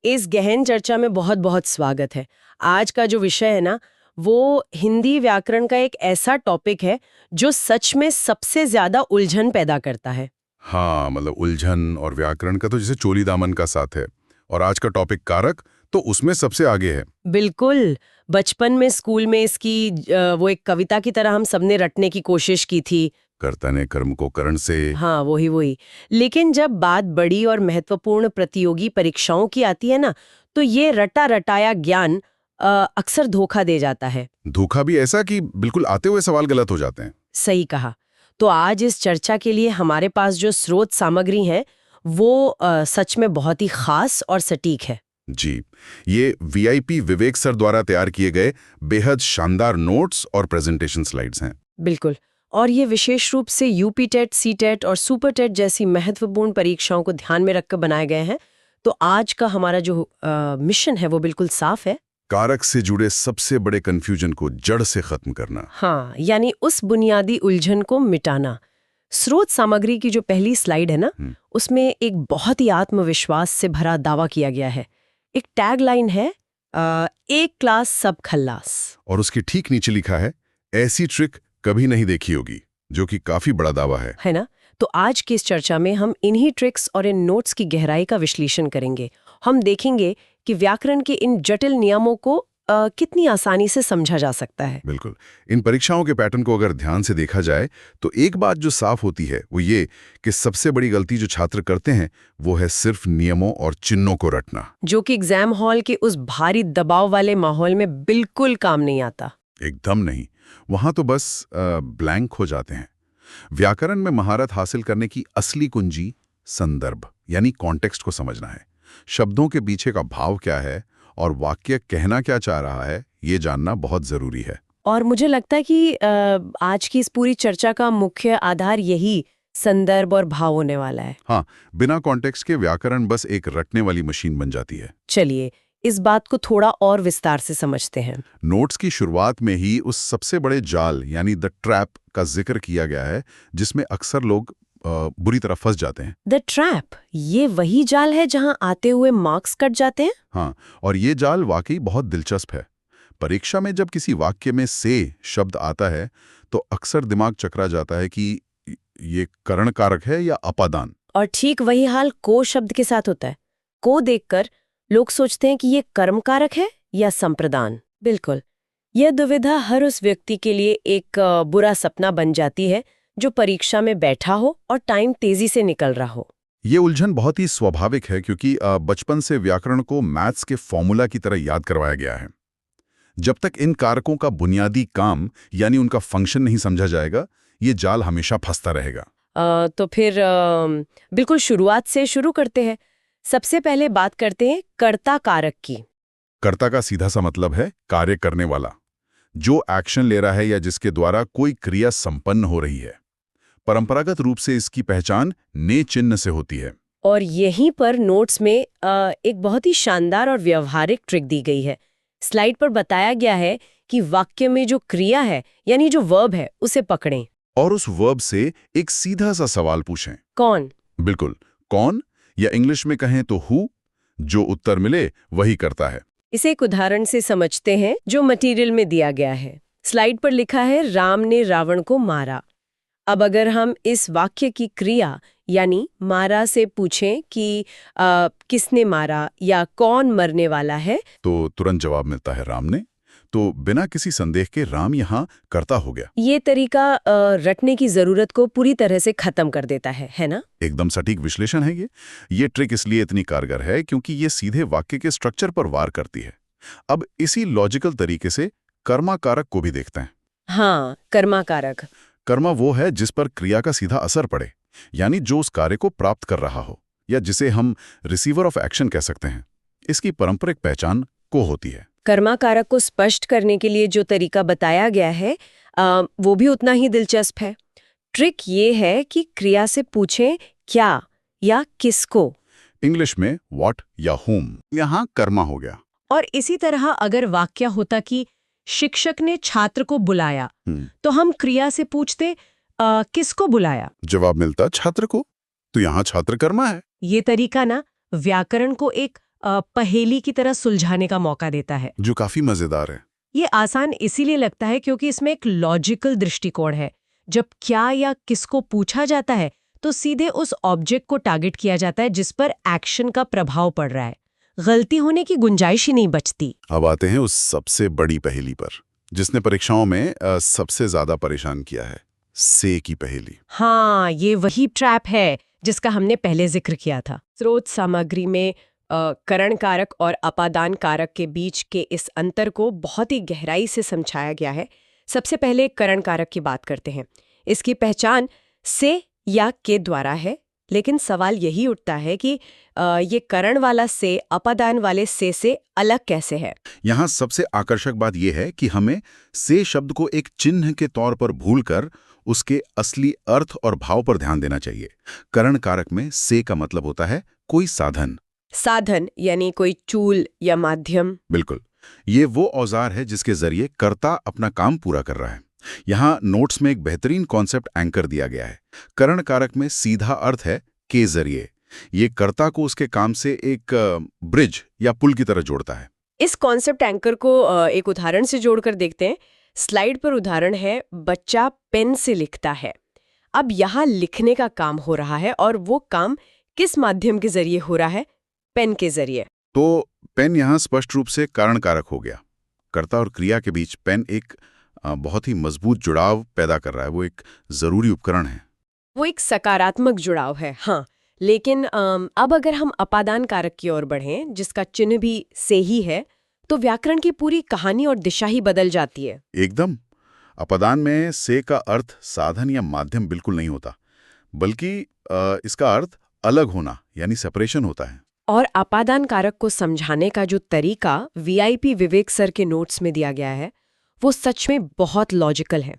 इस गहन चर्चा में बहुत बहुत स्वागत है। आज का जो विषय है ना, वो हिंदी व्याकरण का एक ऐसा टॉपिक है जो सच में सबसे ज्यादा उलझन पैदा करता है। हाँ, मतलब उलझन और व्याकरण का तो जैसे चोली दामन का साथ है। और आज का टॉपिक कारक तो उसमें सबसे आगे है। बिल्कुल। बचपन में स्कूल में इसकी वो एक कविता की तरह हम सबने रटने की कोशिश की थी। कर्ता ने कर्म को करण से। हाँ, वही वही। लेकिन जब बात बड़ी और महत्वपूर्ण प्रतियोगी परीक्षाओं की आती है ना, तो ये रटा रटाया ज्ञान अक्सर धोखा दे जाता है। धोखा भी ऐसा कि बिल्कुल आते हुए सवाल गलत हो जाते हैं। सही कहा। तो आज इस चर्चा के लिए हमारे पास जो स्रोत सामग्री है वो सच में बहुत ही खास और सटीक है। जी, ये वीआईपी विवेक सर द्वारा तैयार किए गए बेहद शानदार नोट्स और प्रेजेंटेशन स्लाइड्स हैं। बिल्कुल। और ये विशेष रूप से यूपी टेट, सी टेट और सुपर टेट जैसी महत्वपूर्ण परीक्षाओं को ध्यान में रखकर बनाए गए हैं। तो आज का हमारा जो मिशन है वो बिल्कुल साफ है। कारक से जुड़े सबसे बड़े कंफ्यूजन को जड़ से खत्म करना। हाँ, यानी उस बुनियादी उलझन को मिटाना। स्रोत सामग्री की जो पहली स्लाइड है ना, उसमें एक बहुत ही आत्मविश्वास से भरा दावा किया गया है। एक टैग लाइन है, एक क्लास सब खल्लास। और उसके ठीक नीचे लिखा है, ऐसी ट्रिक कभी नहीं देखी होगी, जो कि काफी बड़ा दावा है ना? तो आज की इस चर्चा में हम इन्हीं ट्रिक्स और इन नोट्स की गहराई का विश्लेषण करेंगे। हम देखेंगे कि व्याकरण के इन जटिल नियमों को कितनी आसानी से समझा जा सकता है। बिल्कुल। इन परीक्षाओं के पैटर्न को अगर ध्यान से देखा जाए तो एक बात जो साफ होती है वो ये कि सबसे बड़ी गलती जो छात्र करते हैं वो है सिर्फ नियमों और चिन्हों को रटना, जो कि एग्जाम हॉल के उस भारी दबाव वाले माहौल में बिल्कुल काम नहीं आता। एकदम नहीं। वहां तो बस ब्लैंक हो जाते हैं। व्याकरण में महारत हासिल करने की असली कुंजी संदर्भ यानी कॉन्टेक्स्ट को समझना है। शब्दों के पीछे का भाव क्या है और वाक्य कहना क्या चाह रहा है, ये जानना बहुत जरूरी है। और मुझे लगता है कि आज की इस पूरी चर्चा का मुख्य आधार यही संदर्भ और भाव होने वाला है। हाँ, बिना कॉन्टेक्स्ट के व्याकरण बस एक रटने वाली मशीन बन जाती है। चलिए इस बात को थोड़ा और विस्तार से समझते हैं। नोट्स की शुरुआत में ही उस सबसे बड़े जाल यानी द ट्रैप का जिक्र किया गया है जिसमें अक्सर लोग बुरी तरह फंस जाते हैं। द ट्रैप, ये वही जाल है जहां आते हुए मार्क्स कट जाते हैं? हाँ, और ये जाल वाकई बहुत दिलचस्प है। परीक्षा में जब किसी वाक्य में से शब्द आता है तो अक्सर दिमाग चकरा जाता है कि ये करण कारक है या अपादान। और ठीक वही हाल को शब्द के साथ होता है। को देखकर लोग सोचते हैं कि ये कर्म कारक है या संप्रदान। बिल्कुल, यह दुविधा हर उस व्यक्ति के लिए एक बुरा सपना बन जाती है जो परीक्षा में बैठा हो और टाइम तेजी से निकल रहा हो। ये उलझन बहुत ही स्वाभाविक है क्योंकि बचपन से व्याकरण को मैथ्स के फॉर्मूला की तरह याद करवाया गया है। जब तक इन कारकों का बुनियादी काम यानी उनका फंक्शन नहीं समझा जाएगा, ये जाल हमेशा फंसता रहेगा। तो फिर बिल्कुल शुरुआत से शुरू करते हैं। सबसे पहले बात करते हैं कर्ता कारक की। कर्ता का सीधा सा मतलब है कार्य करने वाला, जो एक्शन ले रहा है या जिसके द्वारा कोई क्रिया संपन्न हो रही है। परंपरागत रूप से इसकी पहचान ने चिन्ह से होती है। और यहीं पर नोट्स में एक बहुत ही शानदार और व्यवहारिक ट्रिक दी गई है। स्लाइड पर बताया गया है कि वाक्य में जो क्रिया है यानी जो वर्ब है उसे पकड़ें और उस वर्ब से एक सीधा सा सवाल पूछें। कौन? बिल्कुल, कौन, या इंग्लिश में कहें तो हु। जो उत्तर मिले वही करता है। इसे एक उदाहरण से समझते हैं जो मटेरियल में दिया गया है। स्लाइड पर लिखा है, राम ने रावण को मारा। अब अगर हम इस वाक्य की क्रिया यानी मारा से पूछें कि किसने मारा या कौन मरने वाला है, तो तुरंत जवाब मिलता है राम ने। तो बिना किसी संदेह के राम यहाँ कर्ता हो गया। ये तरीका रटने की जरूरत को पूरी तरह से खत्म कर देता है ना? एकदम सटीक विश्लेषण है ये ट्रिक इसलिए इतनी कारगर है क्योंकि ये सीधे वाक्य के स्ट्रक्चर पर वार करती है। अब इसी लॉजिकल तरीके से कर्मा कारक को भी देखते हैं। हाँ, कर्मा कारक। कर्मा वो है जिस पर क्रिया का सीधा असर पड़े, यानी जो उस कार्य को प्राप्त कर रहा हो, या जिसे हम रिसीवर ऑफ एक्शन कह सकते हैं। इसकी पारंपरिक पहचान को होती है। कर्मा कारक को स्पष्ट करने के लिए जो तरीका बताया गया है वो भी उतना ही दिलचस्प है। ट्रिक ये है कि क्रिया से पूछें क्या या किसको। इंग्लिश में व्हाट या whom, यहाँ कर्मा हो गया। और इसी तरह अगर वाक्य होता कि शिक्षक ने छात्र को बुलाया, तो हम क्रिया से पूछते किसको बुलाया? जवाब मिलता छात्र को। तो यहाँ छात्र कर्मा है। ये तरीका ना व्याकरण को एक पहेली की तरह सुलझाने का मौका देता है। जो काफी मजेदार है। ये आसान इसीलिए लगता है क्योंकि इसमें एक लॉजिकल दृष्टिकोण है। जब क्या या किसको पूछा जाता है तो सीधे उस ऑब्जेक्ट को टारगेट किया जाता है जिस पर एक्शन का प्रभाव पड़ रहा है। गलती होने की गुंजाइश ही नहीं बचती। अब आते हैं उस सबसे बड़ी पहेली पर, जिसने परीक्षाओं में सबसे ज्यादा परेशान किया है, से की पहेली। हाँ, ये वही ट्रैप है जिसका हमने पहले जिक्र किया था। स्रोत सामग्री में करण कारक और अपादान कारक के बीच के इस अंतर को बहुत ही गहराई से समझाया गया है। सबसे पहले करण कारक की बात करते हैं। इसकी पहचान से या के द्वारा है, लेकिन सवाल यही उठता है कि ये करण वाला से अपादान वाले से अलग कैसे है। यहाँ सबसे आकर्षक बात यह है कि हमें से शब्द को एक चिन्ह के तौर पर भूलकर उसके असली अर्थ और भाव पर ध्यान देना चाहिए। करण कारक में से का मतलब होता है कोई साधन। साधन यानी कोई टूल या माध्यम। बिल्कुल, ये वो औजार है जिसके जरिए कर्ता अपना काम पूरा कर रहा है। यहाँ नोट्स में एक बेहतरीन कॉन्सेप्ट एंकर दिया गया है। करण कारक में सीधा अर्थ है के जरिए। ये कर्ता को उसके काम से एक ब्रिज या पुल की तरह जोड़ता है। इस कॉन्सेप्ट एंकर को एक उदाहरण से जोड़कर देखते हैं। स्लाइड पर उदाहरण है, बच्चा पेन से लिखता है। अब यहाँ लिखने का काम हो रहा है और वो काम किस माध्यम के जरिए हो रहा है? पेन के जरिए। तो पेन यहाँ स्पष्ट रूप से कारण कारक हो गया। कर्ता और क्रिया के बीच पेन एक बहुत ही मजबूत जुड़ाव पैदा कर रहा है। वो एक जरूरी उपकरण है। वो एक सकारात्मक जुड़ाव है, हाँ। लेकिन अब अगर हम अपादान कारक की ओर बढ़ें, जिसका चिन्ह भी से ही है, तो व्याकरण की पूरी कहानी और दिशा ही बदल जाती है। एकदम। अपादान में से का अर्थ साधन या माध्यम बिल्कुल नहीं होता, बल्कि इसका अर्थ अलग होना यानी सेपरेशन होता है। और अपादान कारक को समझाने का जो तरीका वीआईपी विवेक सर के नोट्स में दिया गया है, वो सच में बहुत लॉजिकल है।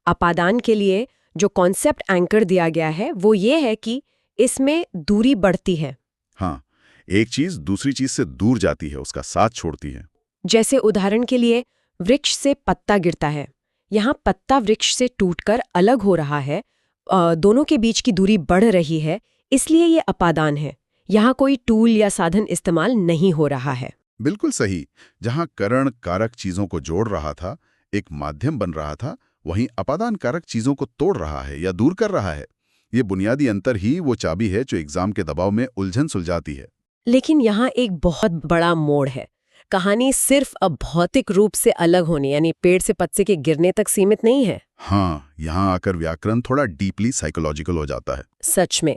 अपादान के लिए जो कॉन्सेप्ट एंकर दिया गया है वो ये है कि इसमें दूरी बढ़ती है। हाँ, एक चीज दूसरी चीज से दूर जाती है, उसका साथ छोड़ती है। जैसे उदाहरण के लिए वृक्ष से पत्ता गिरता है। यहाँ पत्ता वृक्ष से टूटकर अलग हो रहा है, दोनों के बीच की दूरी बढ़ रही है, इसलिए ये अपादान है। यहाँ कोई टूल या साधन इस्तेमाल नहीं हो रहा है। बिल्कुल सही। जहाँ करण कारक चीजों को जोड़ रहा था, एक माध्यम बन रहा था, वहीं अपादान कारक चीजों को तोड़ रहा है या दूर कर रहा है। ये बुनियादी अंतर ही वो चाबी है जो एग्जाम के दबाव में उलझन सुलझाती है। लेकिन यहाँ एक बहुत बड़ा मोड़ है। कहानी सिर्फ अब भौतिक रूप से अलग होने यानी पेड़ से पत्ते के गिरने तक सीमित नहीं है। हाँ, यहाँ आकर व्याकरण थोड़ा डीपली साइकोलॉजिकल हो जाता है। सच में।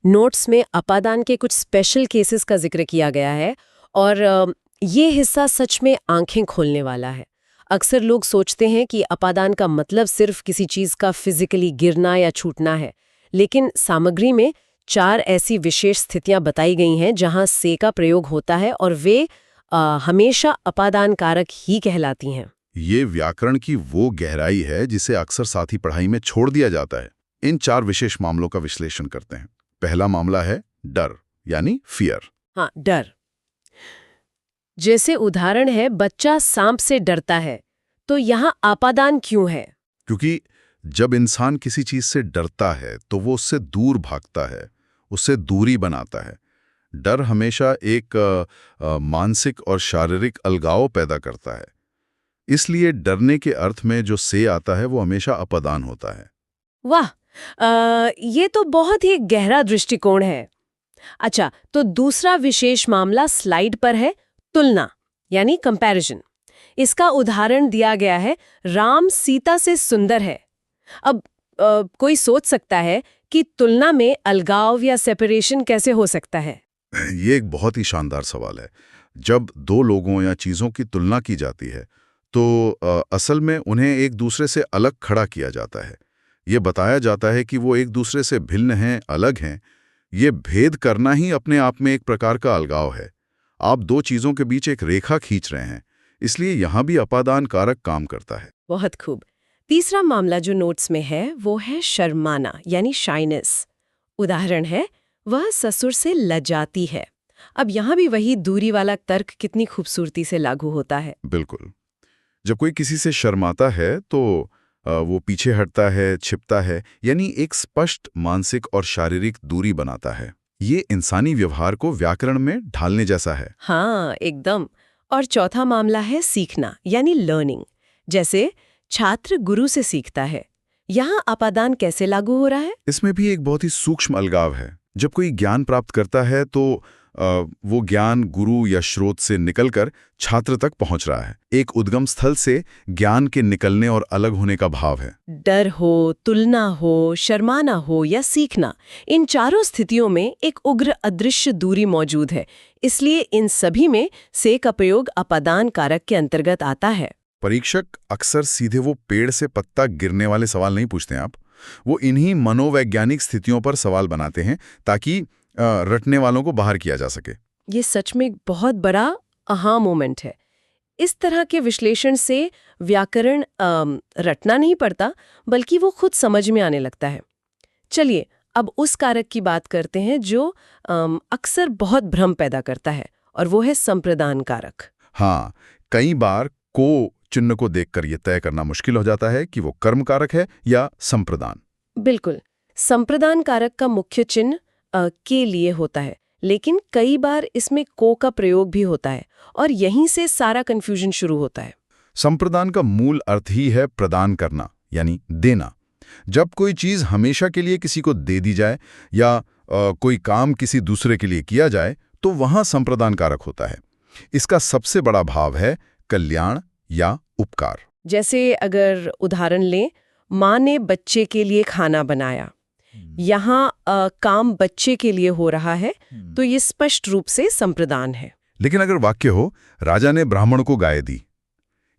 नोट्स में अपादान के कुछ स्पेशल केसेस का जिक्र किया गया है और ये हिस्सा सच में आंखें खोलने वाला है। अक्सर लोग सोचते हैं कि अपादान का मतलब सिर्फ किसी चीज का फिजिकली गिरना या छूटना है, लेकिन सामग्री में 4 ऐसी विशेष स्थितियां बताई गई हैं जहां से का प्रयोग होता है और वे हमेशा अपादान कारक ही कहलाती हैं। ये व्याकरण की वो गहराई है जिसे अक्सर साथी पढ़ाई में छोड़ दिया जाता है। इन 4 विशेष मामलों का विश्लेषण करते हैं। पहला मामला है डर यानी फियर। हाँ, डर। जैसे उदाहरण है, बच्चा सांप से डरता है, तो यहाँ अपादान क्यों है? क्योंकि जब इंसान किसी चीज से डरता है तो वो उससे दूर भागता है, उससे दूरी बनाता है। डर हमेशा एक मानसिक और शारीरिक अलगाव पैदा करता है। इसलिए डरने के अर्थ में जो से आता है वो हमेशा अपादान होता है। वाह, ये तो बहुत ही गहरा दृष्टिकोण है। अच्छा, तो दूसरा विशेष मामला स्लाइड पर है, तुलना यानी कंपैरिजन। इसका उदाहरण दिया गया है, राम सीता से सुंदर है। अब कोई सोच सकता है कि तुलना में अलगाव या सेपरेशन कैसे हो सकता है? ये एक बहुत ही शानदार सवाल है। जब 2 लोगों या चीज़ों की तुलना की जाती है तो असल में उन्हें एक दूसरे से अलग खड़ा किया जाता है। ये बताया जाता है कि वो एक दूसरे से भिन्न हैं, अलग हैं। ये भेद करना ही अपने आप में एक प्रकार का अलगाव है। आप 2 चीज़ों के बीच एक रेखा खींच रहे हैं, इसलिए यहाँ भी अपादान कारक काम करता है। बहुत खूब। तीसरा मामला जो नोट्स में है वो है शर्माना यानी शाइनेस। उदाहरण है, वह ससुर से लजाती है। अब यहाँ भी वही दूरी वाला तर्क कितनी खूबसूरती से लागू होता है। बिल्कुल। जब कोई किसी से शर्माता है तो वो पीछे हटता है, छिपता है, यानी एक स्पष्ट मानसिक और शारीरिक दूरी बनाता है। ये इंसानी व्यवहार को व्याकरण में ढालने जैसा है। हाँ, एकदम। और चौथा मामला है सीखना यानी लर्निंग। जैसे छात्र गुरु से सीखता है। यहाँ अपादान कैसे लागू हो रहा है? इसमें भी एक बहुत ही सूक्ष्म अलगाव है। जब कोई ज्ञान प्राप्त करता है तो वो ज्ञान गुरु या स्रोत से निकलकर छात्र तक पहुंच रहा है। एक उद्गम स्थल से ज्ञान के निकलने और अलग होने का भाव है। डर हो, तुलना हो, शर्माना हो या सीखना, इन चारों स्थितियों में एक उग्र अदृश्य दूरी मौजूद है। इसलिए इन सभी में से का प्रयोग अपादान कारक के अंतर्गत आता है। परीक्षक अक्सर सीधे वो पेड़ से पत्ता गिरने वाले सवाल नहीं पूछते हैं। वो इन्हीं मनोवैज्ञानिक स्थितियों पर सवाल बनाते हैं ताकि रटने वालों को बाहर किया जा सके। ये सच में एक बहुत बड़ा आहा मोमेंट है। इस तरह के विश्लेषण से व्याकरण रटना नहीं पड़ता, बल्कि वो खुद समझ में आने लगता है। चलिए अब उस कारक की बात करते हैं जो अक्सर बहुत भ्रम पैदा करता है, और वो है संप्रदान कारक। हाँ, कई बार को चिन्ह को देखकर यह तय करना मुश्किल हो जाता है कि वो कर्म कारक है या संप्रदान। बिल्कुल, संप्रदान कारक का मुख्य चिन्ह के लिए होता है, लेकिन कई बार इसमें को का प्रयोग भी होता है, और यहीं से सारा कंफ्यूजन शुरू होता है। संप्रदान का मूल अर्थ ही है प्रदान करना, यानी देना। जब कोई चीज हमेशा के लिए किसी को दे दी जाए या कोई काम किसी दूसरे के लिए किया जाए, तो वहां संप्रदान कारक होता है। इसका सबसे बड़ा भाव है कल्याण या उपकार। जैसे अगर उदाहरण लें, माँ ने बच्चे के लिए खाना बनाया, यहाँ काम बच्चे के लिए हो रहा है, तो ये स्पष्ट रूप से संप्रदान है। लेकिन अगर वाक्य हो, राजा ने ब्राह्मण को गाय दी,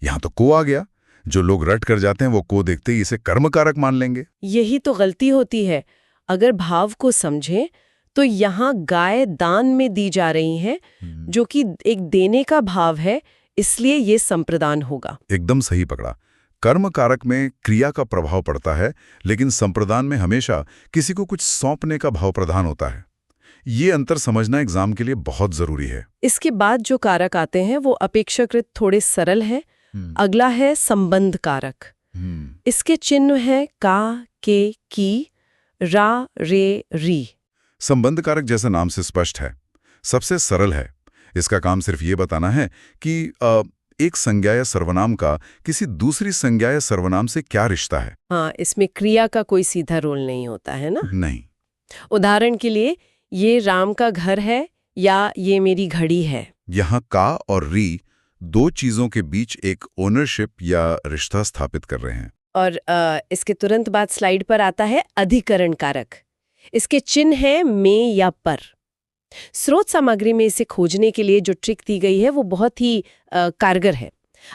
यहाँ तो को आ गया। जो लोग रट कर जाते हैं वो को देखते ही इसे कर्म कारक मान लेंगे। यही तो गलती होती है। अगर भाव को समझें तो यहाँ गाय दान में दी जा रही है, जो कि एक देने का भाव है, इसलिए ये संप्रदान होगा। एकदम सही पकड़ा। कर्म कारक में क्रिया का प्रभाव पड़ता है, लेकिन संप्रदान में हमेशा किसी को कुछ सौंपने का भाव प्रधान होता है। ये अंतर समझना एग्जाम के लिए बहुत जरूरी है। इसके बाद जो कारक आते हैं वो अपेक्षाकृत थोड़े सरल हैं। अगला है संबंध कारक। इसके चिन्ह है का, के, की, रा, रे, री। संबंध कारक जैसा नाम से स्पष्ट है, सबसे सरल है। इसका काम सिर्फ ये बताना है कि एक संज्ञा या सर्वनाम का किसी दूसरी संज्ञा या सर्वनाम से क्या रिश्ता है। हाँ, इसमें क्रिया का कोई सीधा रोल नहीं होता है ना। नहीं। उदाहरण के लिए, ये राम का घर है या ये मेरी घड़ी है। यहाँ का और री दो चीजों के बीच एक ओनरशिप या रिश्ता स्थापित कर रहे हैं। और इसके तुरंत बाद स्लाइड पर आता है अधिकरण कारक। इसके चिन्ह है में या पर। स्रोत सामग्री में इसे खोजने के लिए जो ट्रिक दी गई है वो बहुत ही कारगर है।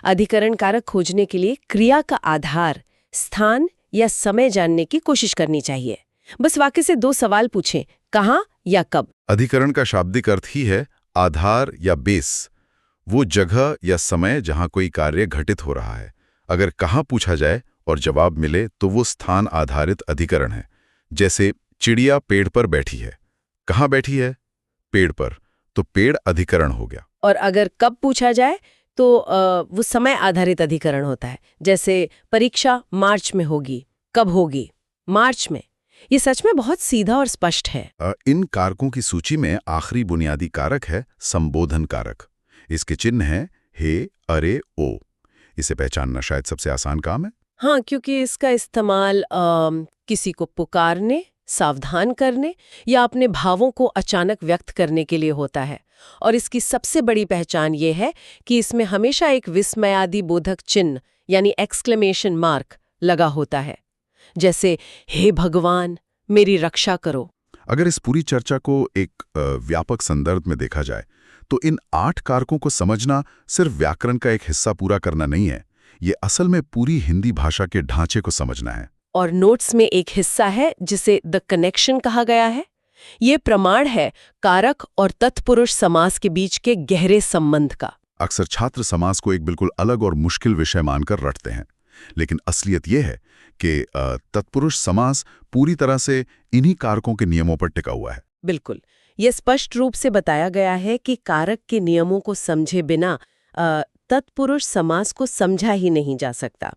अधिकरण कारक खोजने के लिए क्रिया का आधार, स्थान या समय जानने की कोशिश करनी चाहिए। बस वाक्य से दो सवाल पूछें, कहाँ या कब। अधिकरण का शाब्दिक अर्थ ही है आधार या बेस, वो जगह या समय जहां कोई कार्य घटित हो रहा है। अगर कहाँ पूछा जाए और जवाब मिले तो वो स्थान आधारित अधिकरण है। जैसे चिड़िया पेड़ पर बैठी है, कहाँ बैठी है? पेड़ पर, तो पेड़ अधिकरण हो गया। और अगर कब पूछा जाए तो वो समय आधारित अधिकरण होता है। जैसे परीक्षा मार्च में होगी, कब होगी? मार्च में। ये सच में बहुत सीधा और स्पष्ट है। इन कारकों की सूची में आखिरी बुनियादी कारक है संबोधन कारक। इसके चिन्ह है हे, अरे, ओ। इसे पहचानना शायद सबसे आसान काम है। हाँ, क्योंकि इसका इस्तेमाल किसी को पुकारने, सावधान करने या अपने भावों को अचानक व्यक्त करने के लिए होता है। और इसकी सबसे बड़ी पहचान ये है कि इसमें हमेशा एक विस्मयादि बोधक चिन्ह यानी एक्सक्लेमेशन मार्क लगा होता है, जैसे हे भगवान मेरी रक्षा करो। अगर इस पूरी चर्चा को एक व्यापक संदर्भ में देखा जाए तो इन 8 कारकों को समझना सिर्फ व्याकरण का एक हिस्सा पूरा करना नहीं है, ये असल में पूरी हिंदी भाषा के ढांचे को समझना है। और नोट्स में एक हिस्सा है जिसे द कनेक्शन कहा गया है। ये प्रमाण है कारक और तत्पुरुष समास के बीच के गहरे संबंध का। अक्सर छात्र समास को एक बिल्कुल अलग और मुश्किल विषय मानकर रटते हैं, लेकिन असलियत यह है कि तत्पुरुष समास पूरी तरह से इन्हीं कारकों के नियमों पर टिका हुआ है। बिल्कुल, ये स्पष्ट रूप से बताया गया है कि कारक के नियमों को समझे बिना तत्पुरुष समास को समझा ही नहीं जा सकता।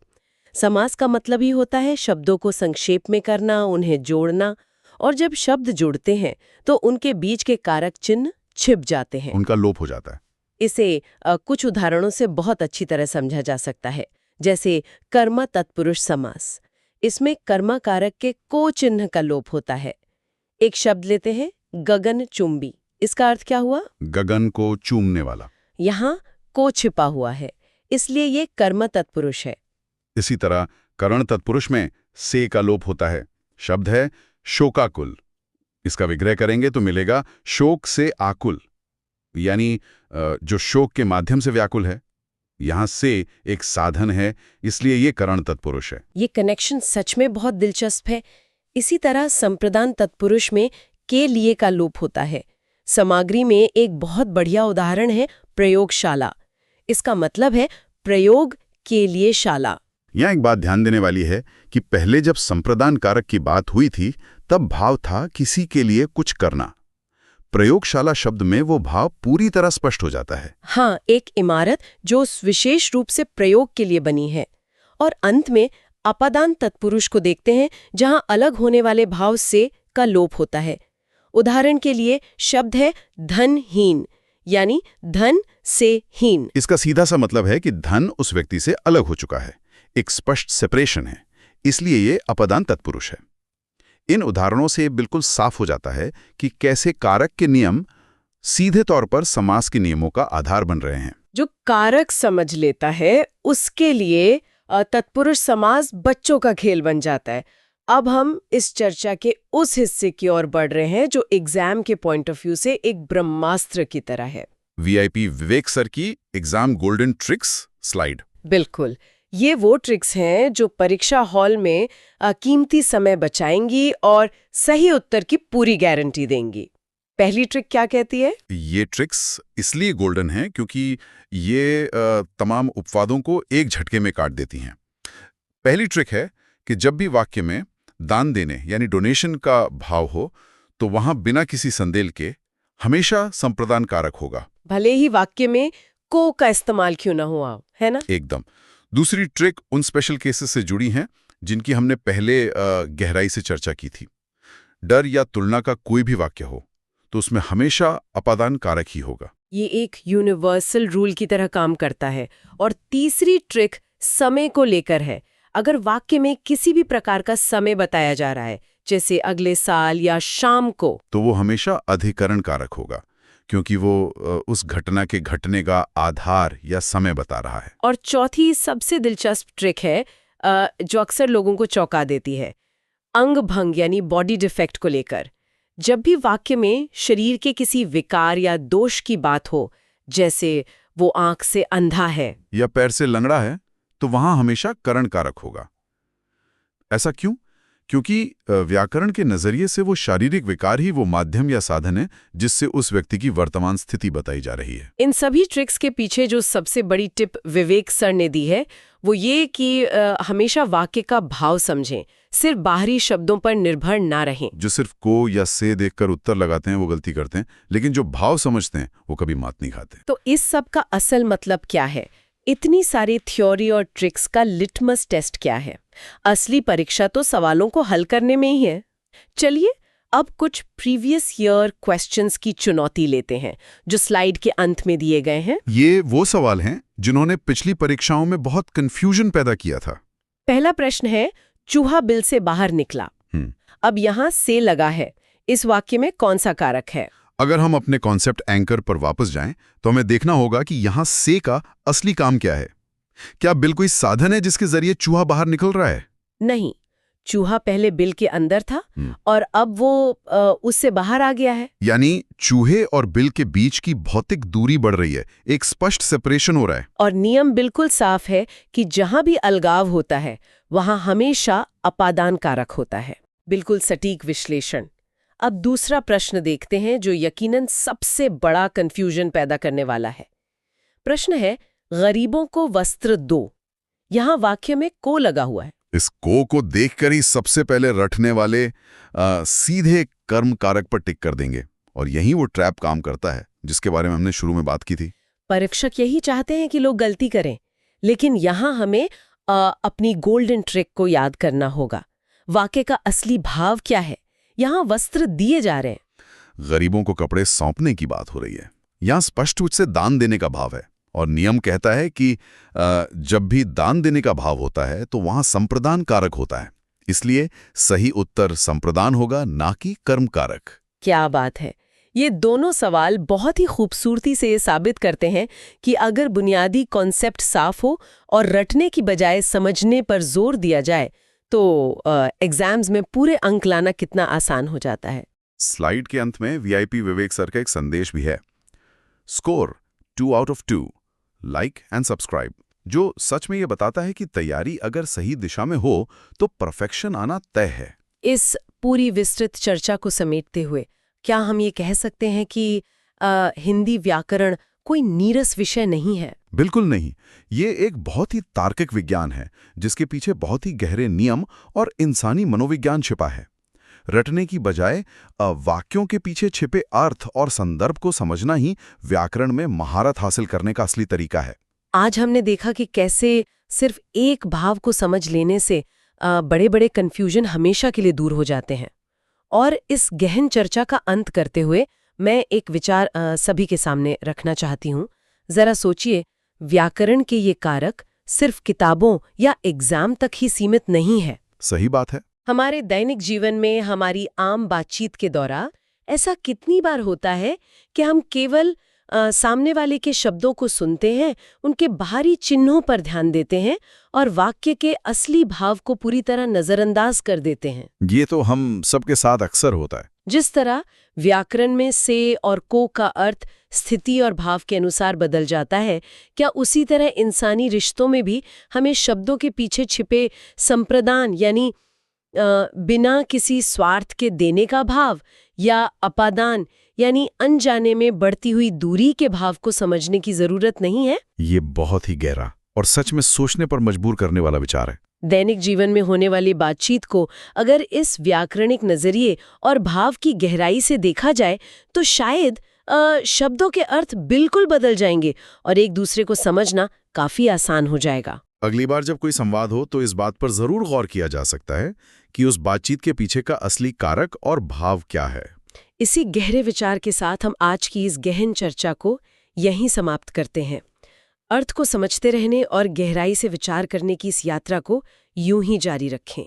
समास का मतलब ही होता है शब्दों को संक्षेप में करना, उन्हें जोड़ना और जब शब्द जुड़ते हैं तो उनके बीच के कारक चिन्ह छिप जाते हैं। उनका लोप हो जाता है। इसे कुछ उदाहरणों से बहुत अच्छी तरह समझा जा सकता है, जैसे कर्म तत्पुरुष समास। इसमें कर्म कारक के को चिन्ह का लोप होता है। एक शब्द लेते हैं, गगन चुंबी। इसका अर्थ क्या हुआ? गगन को चूमने वाला। यहाँ को छिपा हुआ है, इसलिए ये कर्म तत्पुरुष है। इसी तरह करण तत्पुरुष में से का लोप होता है। शब्द है शोकाकुल। इसका विग्रह करेंगे तो मिलेगा शोक से आकुल, यानी जो शोक के माध्यम से व्याकुल है। यहाँ से एक साधन है, इसलिए ये करण तत्पुरुष है। ये कनेक्शन सच में बहुत दिलचस्प है। इसी तरह संप्रदान तत्पुरुष में के लिए का लोप होता है। सामग्री में एक बहुत बढ़िया उदाहरण है प्रयोगशाला। इसका मतलब है प्रयोग के लिए शाला। यहाँ एक बात ध्यान देने वाली है कि पहले जब संप्रदान कारक की बात हुई थी तब भाव था किसी के लिए कुछ करना। प्रयोगशाला शब्द में वो भाव पूरी तरह स्पष्ट हो जाता है। हाँ, एक इमारत जो विशेष रूप से प्रयोग के लिए बनी है। और अंत में अपादान तत्पुरुष को देखते हैं, जहां अलग होने वाले भाव से का लोप होता है। उदाहरण के लिए शब्द है धनहीन, यानी धन से हीन। इसका सीधा सा मतलब है कि धन उस व्यक्ति से अलग हो चुका है, एक स्पष्ट सेपरेशन है, इसलिए ये अपदान तत्पुरुष है। इन उदाहरणों से बिल्कुल साफ हो जाता है कि कैसे कारक के नियम सीधे तौर पर समास के नियमों का आधार बन रहे हैं। जो कारक समझ लेता है उसके लिए तत्पुरुष समास बच्चों का खेल बन जाता है। अब हम इस चर्चा के उस हिस्से की ओर बढ़ रहे हैं जो एग्जाम के पॉइंट ऑफ व्यू से एक ब्रह्मास्त्र की तरह है। वीआईपी विवेक सर की एग्जाम गोल्डन ट्रिक्स स्लाइड। बिल्कुल, ये वो ट्रिक्स हैं जो परीक्षा हॉल में कीमती समय बचाएंगी और सही उत्तर की पूरी गारंटी देंगी। पहली ट्रिक क्या कहती है? ये ट्रिक्स इसलिए गोल्डन हैं क्योंकि ये तमाम उपवादों को एक झटके में काट देती हैं। पहली ट्रिक है कि जब भी वाक्य में दान देने यानी डोनेशन का भाव हो तो वहां बिना किसी संदेह के हमेशा संप्रदान कारक होगा, भले ही वाक्य में को का इस्तेमाल क्यों ना हुआ, है ना? एकदम। दूसरी ट्रिक उन स्पेशल केसेस से जुड़ी हैं जिनकी हमने पहले गहराई से चर्चा की थी। डर या तुलना का कोई भी वाक्य हो तो उसमें हमेशा अपादान कारक ही होगा। ये एक यूनिवर्सल रूल की तरह काम करता है। और तीसरी ट्रिक समय को लेकर है। अगर वाक्य में किसी भी प्रकार का समय बताया जा रहा है, जैसे अगले साल या शाम को, तो वो हमेशा अधिकरण कारक होगा क्योंकि वो उस घटना के घटने का आधार या समय बता रहा है। और चौथी सबसे दिलचस्प ट्रिक है जो अक्सर लोगों को चौंका देती है, अंग भंग यानी बॉडी डिफेक्ट को लेकर। जब भी वाक्य में शरीर के किसी विकार या दोष की बात हो, जैसे वो आंख से अंधा है या पैर से लंगड़ा है, तो वहां हमेशा करण कारक होगा। ऐसा क्यों? क्योंकि व्याकरण के नजरिए से वो शारीरिक विकार ही वो माध्यम या साधन है जिससे उस व्यक्ति की वर्तमान स्थिति बताई जा रही है। इन सभी ट्रिक्स के पीछे जो सबसे बड़ी टिप विवेक सर ने दी है वो ये कि हमेशा वाक्य का भाव समझें, सिर्फ बाहरी शब्दों पर निर्भर ना रहें। जो सिर्फ को या से देखकर उत्तर लगाते हैं वो गलती करते हैं, लेकिन जो भाव समझते हैं वो कभी मात नहीं खाते। तो इस सब का असल मतलब क्या है? इतनी सारी थ्योरी और ट्रिक्स का लिटमस टेस्ट क्या है? असली परीक्षा तो सवालों को हल करने में ही है। चलिए अब कुछ प्रीवियस ईयर क्वेश्चंस की चुनौती लेते हैं जो स्लाइड के अंत में दिए गए हैं। ये वो सवाल हैं जिन्होंने पिछली परीक्षाओं में बहुत कंफ्यूजन पैदा किया था। पहला प्रश्न है, चूहा बिल से बाहर निकला। अब यहाँ से लगा है, इस वाक्य में कौन सा कारक है? अगर हम अपने कॉन्सेप्ट एंकर पर वापस जाएं तो हमें देखना होगा कि यहाँ से का असली काम क्या है। क्या बिल कोई साधन है जिसके जरिए चूहा बाहर निकल रहा है? नहीं, चूहा पहले बिल के अंदर था और अब वो उससे बाहर आ गया है। यानी चूहे और बिल के बीच की भौतिक दूरी बढ़ रही है, एक स्पष्ट सेपरेशन हो रहा है। और नियम बिल्कुल साफ है कि जहां भी अलगाव होता है वहां हमेशा अपादान कारक होता है। बिल्कुल सटीक विश्लेषण। अब दूसरा प्रश्न देखते हैं जो यकीनन सबसे बड़ा कंफ्यूजन पैदा करने वाला है। प्रश्न है, गरीबों को वस्त्र दो। यहां वाक्य में को लगा हुआ है। इस को देखकर ही सबसे पहले रटने वाले सीधे कर्म कारक पर टिक कर देंगे और यही वो ट्रैप काम करता है जिसके बारे में हमने शुरू में बात की थी। परीक्षक यही चाहते हैं कि लोग गलती करें, लेकिन यहां हमें अपनी गोल्डन ट्रिक को याद करना होगा। वाक्य का असली भाव क्या है यहाँ वस्त्र दिए जा रहे हैं। गरीबों को कपड़े सौंपने की बात हो रही है। यहाँ स्पष्ट रूप से दान देने का भाव है, और नियम कहता है कि जब भी दान देने का भाव होता है तो वहाँ संप्रदान कारक होता है। इसलिए सही उत्तर संप्रदान होगा, ना कि कर्म कारक। क्या बात है! ये दोनों सवाल बहुत ही खूबसूरती से ये साबित करते हैं कि अगर बुनियादी कॉन्सेप्ट साफ हो और रटने की बजाय समझने पर जोर दिया जाए तो एग्जाम्स में पूरे अंक लाना कितना आसान हो जाता है। स्लाइड के अंत में वीआईपी विवेक सर का एक संदेश भी है। Score 2 out of 2, like and subscribe, जो सच में ये बताता है कि तैयारी अगर सही दिशा में हो तो परफेक्शन आना तय है। इस पूरी विस्तृत चर्चा को समेटते हुए क्या हम ये कह सकते हैं कि हिंदी व्याकरण कोई नीरस विषय नहीं है? बिल्कुल नहीं। ये एक बहुत ही तार्किक विज्ञान है जिसके पीछे बहुत ही गहरे नियम और इंसानी मनोविज्ञान छिपा है। रटने की बजाय वाक्यों के पीछे छिपे अर्थ और संदर्भ को समझना ही व्याकरण में महारत हासिल करने का असली तरीका है। आज हमने देखा कि कैसे सिर्फ एक भाव को समझ लेने से बड़े बड़े कन्फ्यूजन हमेशा के लिए दूर हो जाते हैं। और इस गहन चर्चा का अंत करते हुए मैं एक विचार सभी के सामने रखना चाहती हूँ। जरा सोचिए, व्याकरण के ये कारक सिर्फ किताबों या एग्जाम तक ही सीमित नहीं है। सही बात है। हमारे दैनिक जीवन में, हमारी आम बातचीत के दौरान ऐसा कितनी बार होता है कि हम केवल सामने वाले के शब्दों को सुनते हैं, उनके बाहरी चिन्हों पर ध्यान देते हैं और वाक्य के असली भाव को पूरी तरह नजरअंदाज कर देते हैं। ये तो हम सबके साथ अक्सर होता है। जिस तरह व्याकरण में से और को का अर्थ स्थिति और भाव के अनुसार बदल जाता है, क्या उसी तरह इंसानी रिश्तों में भी हमें शब्दों के पीछे छिपे संप्रदान यानी बिना किसी स्वार्थ के देने का भाव या अपादान यानी अनजाने में बढ़ती हुई दूरी के भाव को समझने की जरूरत नहीं है? ये बहुत ही गहरा और सच में सोचने पर मजबूर करने वाला विचार है। दैनिक जीवन में होने वाली बातचीत को अगर इस व्याकरणिक नजरिए और भाव की गहराई से देखा जाए तो शायद शब्दों के अर्थ बिल्कुल बदल जाएंगे और एक दूसरे को समझना काफी आसान हो जाएगा। अगली बार जब कोई संवाद हो तो इस बात पर जरूर गौर किया जा सकता है कि उस बातचीत के पीछे का असली कारक और भाव क्या है। इसी गहरे विचार के साथ हम आज की इस गहन चर्चा को यहीं समाप्त करते हैं। अर्थ को समझते रहने और गहराई से विचार करने की इस यात्रा को यूं ही जारी रखें।